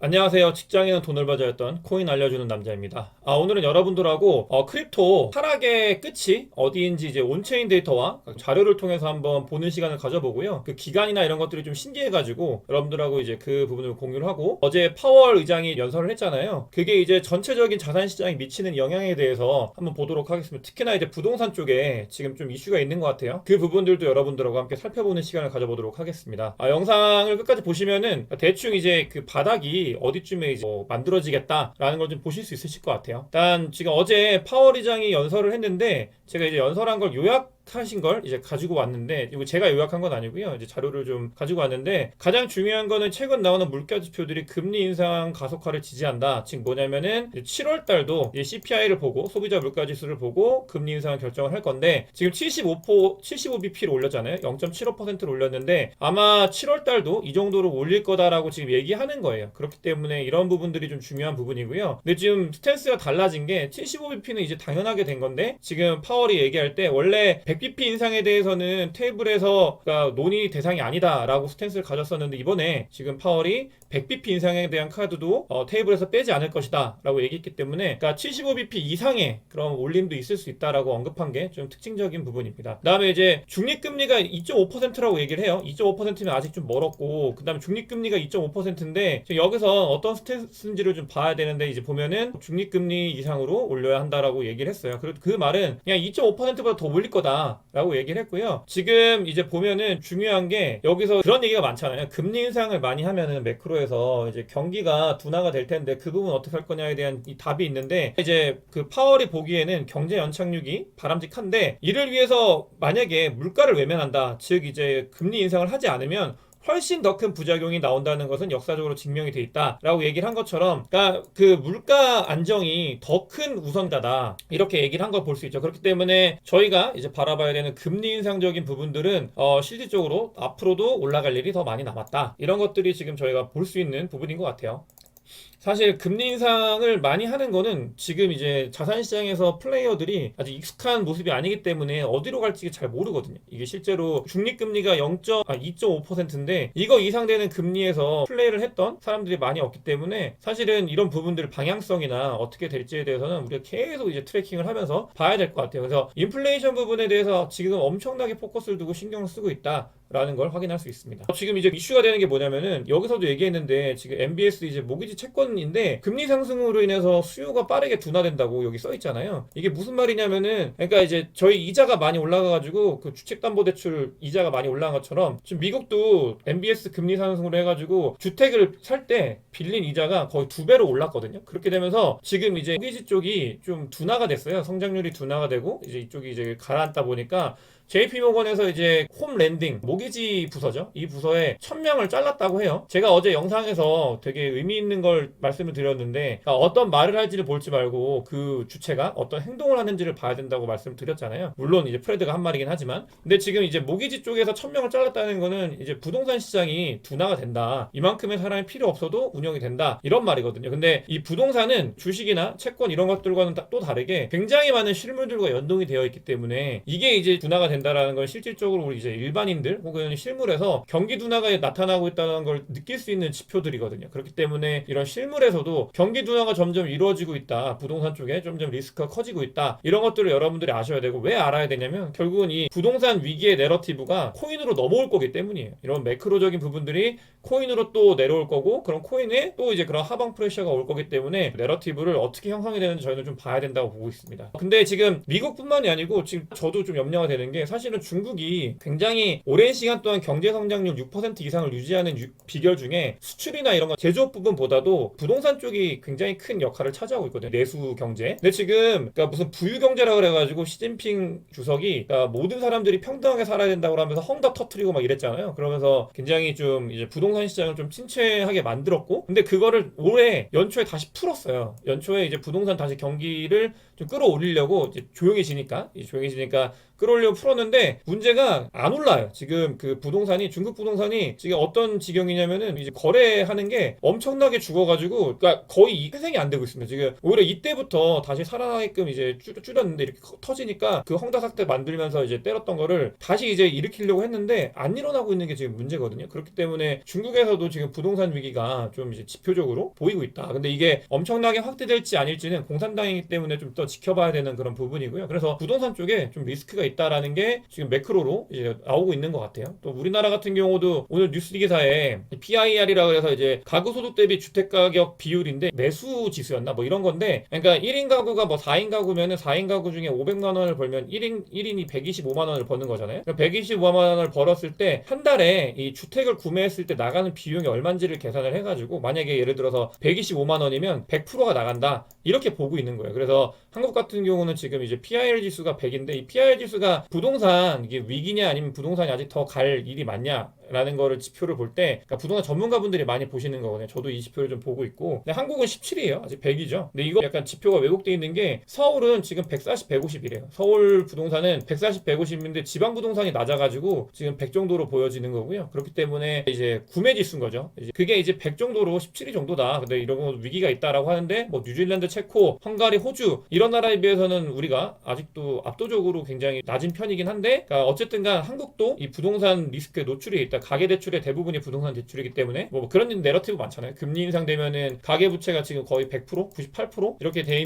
안녕하세요. 직장인은 돈을 버자였던 코인 알려주는 남자입니다. 오늘은 여러분들하고 크립토 하락의 끝이 어디인지 이제 온체인 데이터와 자료를 통해서 한번 보는 시간을 가져보고요. 그 기간이나 이런 것들이 좀 신기해가지고 여러분들하고 이제 그 부분을 공유를 하고, 어제 파월 의장이 연설을 했잖아요. 그게 이제 전체적인 자산 시장에 미치는 영향에 대해서 한번 보도록 하겠습니다. 특히나 이제 부동산 쪽에 지금 좀 이슈가 있는 것 같아요. 그 부분들도 여러분들하고 함께 살펴보는 시간을 가져보도록 하겠습니다. 영상을 끝까지 보시면은 대충 이제 그 바닥이 어디쯤에 이제 만들어지겠다라는 걸 좀 보실 수 있으실 것 같아요. 일단 지금 어제 파월 의장이 연설을 했는데, 제가 이제 연설한 걸 요약하신 걸 이제 가지고 왔는데, 이거 제가 요약한 건 아니고요. 이제 자료를 좀 가지고 왔는데, 가장 중요한 거는 최근 나오는 물가 지표들이 금리 인상 가속화를 지지한다. 지금 뭐냐면은 7월 달도 CPI를 보고 소비자 물가 지수를 보고 금리 인상을 결정을 할 건데, 지금 75bp를 올렸잖아요. 0.75%를 올렸는데 아마 7월 달도 이 정도로 올릴 거다라고 지금 얘기하는 거예요. 그렇기 때문에 이런 부분들이 좀 중요한 부분이고요. 근데 지금 스탠스가 달라진 게, 75bp는 이제 당연하게 된 건데, 지금 파월이 얘기할 때 원래 100bp 인상에 대해서는 테이블에서 그러니까 논의 대상이 아니다라고 스탠스를 가졌었는데, 이번에 지금 파월이 100bp 인상에 대한 카드도 테이블에서 빼지 않을 것이다 라고 얘기했기 때문에, 그러니까 75bp 이상의 그런 올림도 있을 수 있다라고 언급한 게 좀 특징적인 부분입니다. 그 다음에 이제 중립금리가 2.5%라고 얘기를 해요. 2.5%면 아직 좀 멀었고, 그 다음에 중립금리가 2.5%인데 여기서 어떤 스탠스인지를 좀 봐야 되는데, 이제 보면은 중립금리 이상으로 올려야 한다라고 얘기를 했어요. 그리고 그 말은 그냥 2.5%보다 더 올릴 거다라고 얘기를 했고요. 지금 이제 보면은 중요한 게, 여기서 그런 얘기가 많잖아요. 금리 인상을 많이 하면은 매크로에서 이제 경기가 둔화가 될 텐데 그 부분 어떻게 할 거냐에 대한 이 답이 있는데, 이제 그 파월이 보기에는 경제 연착륙이 바람직한데, 이를 위해서 만약에 물가를 외면한다, 즉 이제 금리 인상을 하지 않으면 훨씬 더 큰 부작용이 나온다는 것은 역사적으로 증명이 돼 있다라고 얘기를 한 것처럼, 그러니까 그 물가 안정이 더 큰 우선자다 이렇게 얘기를 한 걸 볼 수 있죠. 그렇기 때문에 저희가 이제 바라봐야 되는 금리 인상적인 부분들은 실질적으로 앞으로도 올라갈 일이 더 많이 남았다, 이런 것들이 지금 저희가 볼 수 있는 부분인 것 같아요. 사실 금리 인상을 많이 하는 거는 지금 이제 자산시장에서 플레이어들이 아직 익숙한 모습이 아니기 때문에 어디로 갈지 잘 모르거든요. 이게 실제로 중립금리가 2.5%인데 이거 이상 되는 금리에서 플레이를 했던 사람들이 많이 없기 때문에, 사실은 이런 부분들 방향성이나 어떻게 될지에 대해서는 우리가 계속 이제 트래킹을 하면서 봐야 될 것 같아요. 그래서 인플레이션 부분에 대해서 지금 엄청나게 포커스를 두고 신경을 쓰고 있다 라는 걸 확인할 수 있습니다. 지금 이제 이슈가 되는 게 뭐냐면은, 여기서도 얘기했는데 지금 MBS 이제 모기지 채권인데 금리 상승으로 인해서 수요가 빠르게 둔화된다고 여기 써 있잖아요. 이게 무슨 말이냐면은, 그러니까 이제 저희 이자가 많이 올라가가지고 그 주택담보대출 이자가 많이 올라간 것처럼, 지금 미국도 MBS 금리 상승으로 해가지고 주택을 살 때 빌린 이자가 거의 2배로 올랐거든요. 그렇게 되면서 지금 이제 모기지 쪽이 좀 둔화가 됐어요. 성장률이 둔화가 되고 이제 이쪽이 이제 가라앉다 보니까 JP모건에서 이제 홈랜딩 모기지 부서죠. 이 부서에 1000명을 잘랐다고 해요. 제가 어제 영상에서 되게 의미 있는 걸 말씀을 드렸는데, 그러니까 어떤 말을 할지를 볼지 말고 그 주체가 어떤 행동을 하는지를 봐야 된다고 말씀을 드렸잖아요. 물론 이제 프레드가 한 말이긴 하지만, 근데 지금 이제 모기지 쪽에서 1000명을 잘랐다는 거는 이제 부동산 시장이 둔화가 된다, 이만큼의 사람이 필요 없어도 운영이 된다, 이런 말이거든요. 근데 이 부동산은 주식이나 채권 이런 것들과는 또 다르게 굉장히 많은 실물들과 연동이 되어 있기 때문에, 이게 이제 둔화가 된다라는 건 실질적으로 우리 이제 일반인들 혹은 실물에서 경기 둔화가 나타나고 있다는 걸 느낄 수 있는 지표들이거든요. 그렇기 때문에 이런 실물에서도 경기 둔화가 점점 이루어지고 있다, 부동산 쪽에 점점 리스크가 커지고 있다, 이런 것들을 여러분들이 아셔야 되고, 왜 알아야 되냐면 결국은 이 부동산 위기의 내러티브가 코인으로 넘어올 거기 때문이에요. 이런 매크로적인 부분들이 코인으로 또 내려올 거고, 그런 코인에 또 이제 그런 하방 프레셔가 올 거기 때문에 내러티브를 어떻게 형성이 되는지 저희는 좀 봐야 된다고 보고 있습니다. 근데 지금 미국뿐만이 아니고 지금 저도 좀 염려가 되는 게, 사실은 중국이 굉장히 오랜 시간 동안 경제 성장률 6% 이상을 유지하는 비결 중에 수출이나 이런 거 제조업 부분보다도 부동산 쪽이 굉장히 큰 역할을 차지하고 있거든요. 내수 경제. 근데 지금 그러니까 무슨 부유 경제라 그래가지고 시진핑 주석이 그러니까 모든 사람들이 평등하게 살아야 된다고 하면서 헝다 터트리고 막 이랬잖아요. 그러면서 굉장히 좀 이제 부동산 시장을 좀 침체하게 만들었고, 근데 그거를 올해 연초에 다시 풀었어요. 연초에 이제 부동산 다시 경기를 좀 끌어올리려고 이제 조용해지니까 끌어올려 풀었는데 문제가 안 올라요. 지금 그 부동산이 중국 부동산이 지금 어떤 지경이냐면은 이제 거래하는 게 엄청나게 죽어가지고 그러니까 거의 회생이 안 되고 있습니다. 지금 오히려 이때부터 다시 살아나게끔 이제 줄였는데 이렇게 터지니까 그 헝다삭대 만들면서 이제 때렸던 거를 다시 이제 일으키려고 했는데 안 일어나고 있는 게 지금 문제거든요. 그렇기 때문에 중국에서도 지금 부동산 위기가 좀 이제 지표적으로 보이고 있다. 근데 이게 엄청나게 확대될지 아닐지는 공산당이기 때문에 좀 더 지켜봐야 되는 그런 부분이고요. 그래서 부동산 쪽에 좀 리스크가 있다라는 게 지금 매크로로 이제 나오고 있는 것 같아요. 또 우리나라 같은 경우도 오늘 뉴스 기사에 PIR이라고 해서 이제 가구 소득 대비 주택 가격 비율인데 매수 지수였나 뭐 이런 건데 그러니까 1인 가구가 뭐 4인 가구면은 4인 가구 중에 500만 원을 벌면 1인이 125만 원을 버는 거잖아요. 125만 원을 벌었을 때 한 달에 이 주택을 구매했을 때 나가는 비용이 얼마인지를 계산을 해가지고 만약에 예를 들어서 125만 원이면 100%가 나간다 이렇게 보고 있는 거예요. 그래서 한국 같은 경우는 지금 이제 PIR 지수가 100인데 이 PIR 지수가 부동산 이게 위기냐 아니면 부동산이 아직 더 갈 일이 많냐 라는 거를 지표를 볼 때 그러니까 부동산 전문가분들이 많이 보시는 거거든요. 저도 이 지표를 좀 보고 있고 근데 한국은 17이에요. 아직 100이죠. 근데 이거 약간 지표가 왜곡되어 있는 게 서울은 지금 140, 150이래요. 서울 부동산은 140, 150인데 지방 부동산이 낮아가지고 지금 100 정도로 보여지는 거고요. 그렇기 때문에 이제 구매 지수인 거죠. 그게 이제 100 정도로 17이 정도다. 근데 이런 거 위기가 있다라고 하는데 뭐 뉴질랜드, 체코, 헝가리, 호주 이런 나라에 비해서는 우리가 아직도 압도적으로 굉장히 낮은 편이긴 한데 그러니까 어쨌든간 한국도 이 부동산 리스크에 노출이 있다. 가계대출의 대부분이 부동산 대출이기 때문에 뭐 그런 내러티브 많잖아요. 금리 인상 되면은 가계부채가 지금 거의 100%, 98% 이렇게 돼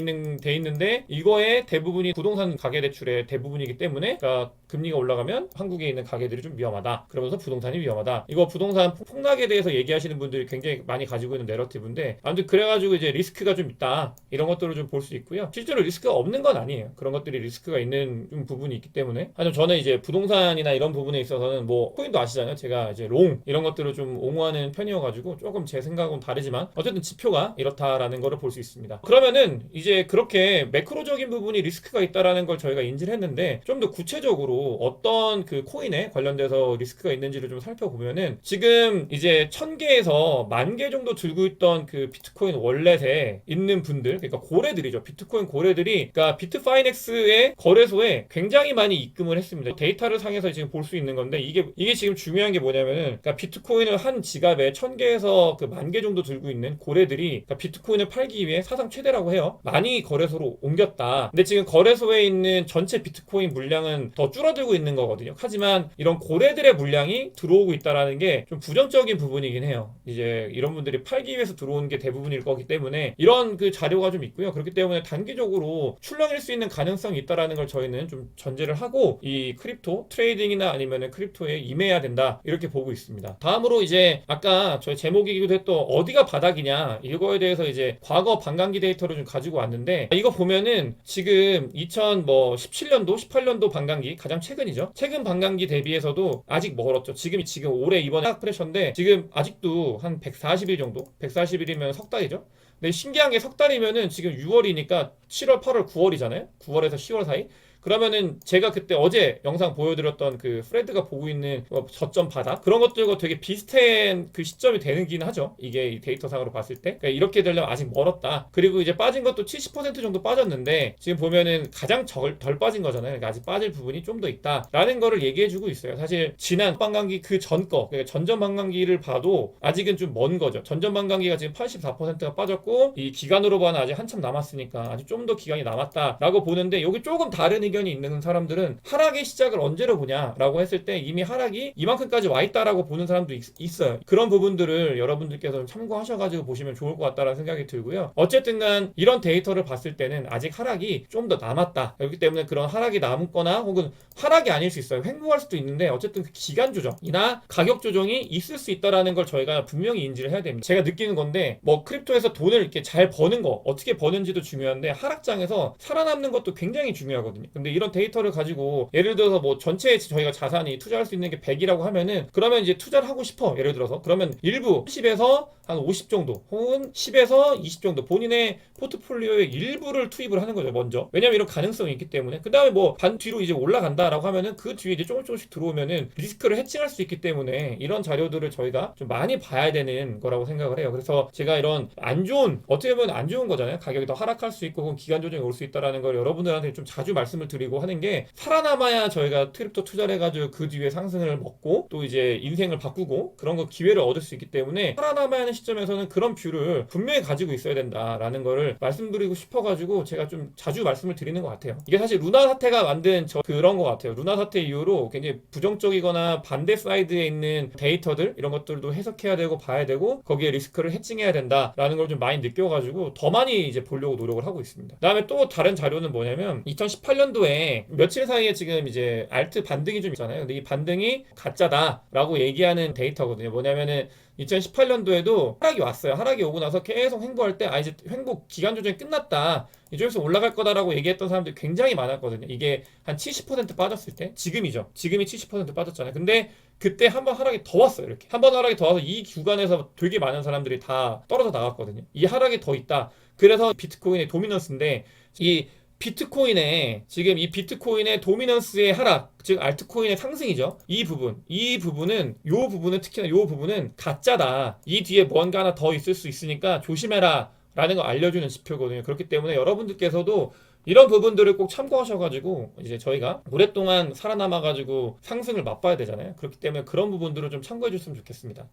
있는데 이거의 대부분이 부동산 가계대출의 대부분이기 때문에 그러니까 금리가 올라가면 한국에 있는 가계들이 좀 위험하다. 그러면서 부동산이 위험하다. 이거 부동산 폭락에 대해서 얘기하시는 분들이 굉장히 많이 가지고 있는 내러티브인데 아무튼 그래가지고 이제 리스크가 좀 있다. 이런 것들을 좀 볼 수 있고요. 실제로 리스크가 없는 건 아니에요. 그런 것들이 리스크가 있는 좀 부분이 있기 때문에 하지만 저는 이제 부동산이나 이런 부분에 있어서는 뭐 코인도 아시잖아요. 제가 이제 롱 이런 것들을 좀 옹호하는 편이어가지고 조금 제 생각은 다르지만 어쨌든 지표가 이렇다라는 거를 볼 수 있습니다. 그러면은 이제 그렇게 매크로적인 부분이 리스크가 있다라는 걸 저희가 인지를 했는데 좀 더 구체적으로 어떤 그 코인에 관련돼서 리스크가 있는지를 좀 살펴보면은 지금 이제 1000개에서 10,000개 정도 들고 있던 그 비트코인 월렛에 있는 분들 그러니까 고래들이죠. 비트코인 고래들이 그러니까 비트파이넥스의 거래소에 굉장히 많이 입금을 했습니다. 데이터를 상에서 지금 볼 수 있는 건데 이게 지금 중요한 게 뭐냐면은 그러니까 비트코인을 한 지갑에 1000개에서 그 10,000개 정도 들고 있는 고래들이 그러니까 비트코인을 팔기 위해 사상 최대라고 해요. 많이 거래소로 옮겼다. 근데 지금 거래소에 있는 전체 비트코인 물량은 더 줄어들고 있는 거거든요. 하지만 이런 고래들의 물량이 들어오고 있다라는 게 좀 부정적인 부분이긴 해요. 이제 이런 분들이 팔기 위해서 들어오는 게 대부분일 거기 때문에 이런 그 자료가 좀 있고요. 그렇기 때문에 단기적으로 출렁일 수 있는 가능성이 있다라는 걸 저희는 좀 전제를 하고 이 크립토 트레이딩이나 아니면은 크립토에 임해야 된다. 이렇게 보고 있습니다. 다음으로 이제 아까 저희 제목이기도 했던 어디가 바닥이냐 이거에 대해서 이제 과거 반감기 데이터를 좀 가지고 왔는데 이거 보면은 지금 2017년도 18년도 반감기 가장 최근이죠. 최근 반감기 대비해서도 아직 멀었죠. 지금 올해 이번에 프레셔인데 지금 아직도 한 140일 정도 140일이면 석 달이죠. 근데 신기한 게 석 달이면은 지금 6월이니까 7월 8월 9월이잖아요. 9월에서 10월 사이 그러면은 제가 그때 어제 영상 보여드렸던 그 프레드가 보고 있는 저점 바닥 그런 것들과 되게 비슷한 그 시점이 되긴 하죠. 이게 이 데이터상으로 봤을 때 그러니까 이렇게 되려면 아직 멀었다. 그리고 이제 빠진 것도 70% 정도 빠졌는데 지금 보면은 가장 덜 빠진 거잖아요. 그러니까 아직 빠질 부분이 좀 더 있다라는 거를 얘기해주고 있어요. 사실 지난 반감기 그 전 거 그러니까 전전 반감기를 봐도 아직은 좀 먼 거죠. 전전 반감기가 지금 84%가 빠졌고 이 기간으로 봐는 아직 한참 남았으니까 아직 좀 더 기간이 남았다라고 보는데 여기 조금 다른 의견이 있는 사람들은 하락의 시작을 언제로 보냐라고 했을 때 이미 하락이 이만큼까지 와 있다라고 보는 사람도 있어요. 그런 부분들을 여러분들께서 참고하셔가지고 보시면 좋을 것 같다라는 생각이 들고요. 어쨌든간 이런 데이터를 봤을 때는 아직 하락이 좀 더 남았다. 그렇기 때문에 그런 하락이 남거나 혹은 하락이 아닐 수 있어요. 횡보할 수도 있는데 어쨌든 그 기간 조정이나 가격 조정이 있을 수 있다라는 걸 저희가 분명히 인지를 해야 됩니다. 제가 느끼는 건데 뭐 크립토에서 돈을 이렇게 잘 버는 거 어떻게 버는지도 중요한데 하락장에서 살아남는 것도 굉장히 중요하거든요. 근데 이런 데이터를 가지고 예를 들어서 뭐 전체에 저희가 자산이 투자할 수 있는 게 100이라고 하면은 그러면 이제 투자를 하고 싶어. 예를 들어서 그러면 일부 10에서 한 50 정도 혹은 10에서 20 정도 본인의 포트폴리오의 일부를 투입을 하는 거죠. 먼저. 왜냐면 이런 가능성이 있기 때문에 그 다음에 뭐 반 뒤로 이제 올라간다라고 하면은 그 뒤에 이제 조금씩 들어오면은 리스크를 해칭할 수 있기 때문에 이런 자료들을 저희가 좀 많이 봐야 되는 거라고 생각을 해요. 그래서 제가 이런 안 좋은 어떻게 보면 안 좋은 거잖아요. 가격이 더 하락할 수 있고 혹은 기간 조정이 올 수 있다라는 걸 여러분들한테 좀 자주 말씀을 드리고 하는 게 살아남아야 저희가 크립토 투자를 해가지고 그 뒤에 상승을 먹고 또 이제 인생을 바꾸고 그런 거 기회를 얻을 수 있기 때문에 살아남아야 하는 시점에서는 그런 뷰를 분명히 가지고 있어야 된다라는 거를 말씀드리고 싶어가지고 제가 좀 자주 말씀을 드리는 것 같아요. 이게 사실 루나 사태가 만든 그런 것 같아요. 루나 사태 이후로 굉장히 부정적이거나 반대 사이드에 있는 데이터들 이런 것들도 해석해야 되고 봐야 되고 거기에 리스크를 해칭해야 된다라는 걸 좀 많이 느껴가지고 더 많이 이제 보려고 노력을 하고 있습니다. 그다음에 또 다른 자료는 뭐냐면 2018년도에 며칠 사이에 지금 이제 알트 반등이 좀 있잖아요. 근데 이 반등이 가짜다라고 얘기하는 데이터거든요. 뭐냐면은 2018년도에도 하락이 왔어요. 하락이 오고 나서 계속 횡보할 때 이제 횡보 기간 조정이 끝났다. 이쪽에서 올라갈 거다라고 얘기했던 사람들이 굉장히 많았거든요. 이게 한 70% 빠졌을 때 지금이죠. 지금이 70% 빠졌잖아요. 근데 그때 한 번 하락이 더 왔어요. 이렇게 한 번 하락이 더 와서 이 구간에서 되게 많은 사람들이 다 떨어져 나갔거든요. 이 하락이 더 있다. 그래서 비트코인의 도미넌스인데 이 비트코인의 지금 이 비트코인의 도미넌스의 하락, 즉 알트코인의 상승이죠. 이 부분은 요 부분은 특히나 요 부분은 가짜다. 이 뒤에 뭔가 하나 더 있을 수 있으니까 조심해라. 라는 거 알려주는 지표거든요. 그렇기 때문에 여러분들께서도 이런 부분들을 꼭 참고하셔가지고 이제 저희가 오랫동안 살아남아가지고 상승을 맛봐야 되잖아요. 그렇기 때문에 그런 부분들을 좀 참고해 줬으면 좋겠습니다.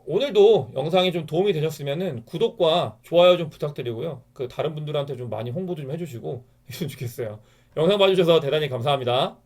오늘도 영상이 좀 도움이 되셨으면은 구독과 좋아요 좀 부탁드리고요. 그 다른 분들한테 좀 많이 홍보도 좀 해주시고 했으면 좋겠어요. 영상 봐주셔서 대단히 감사합니다.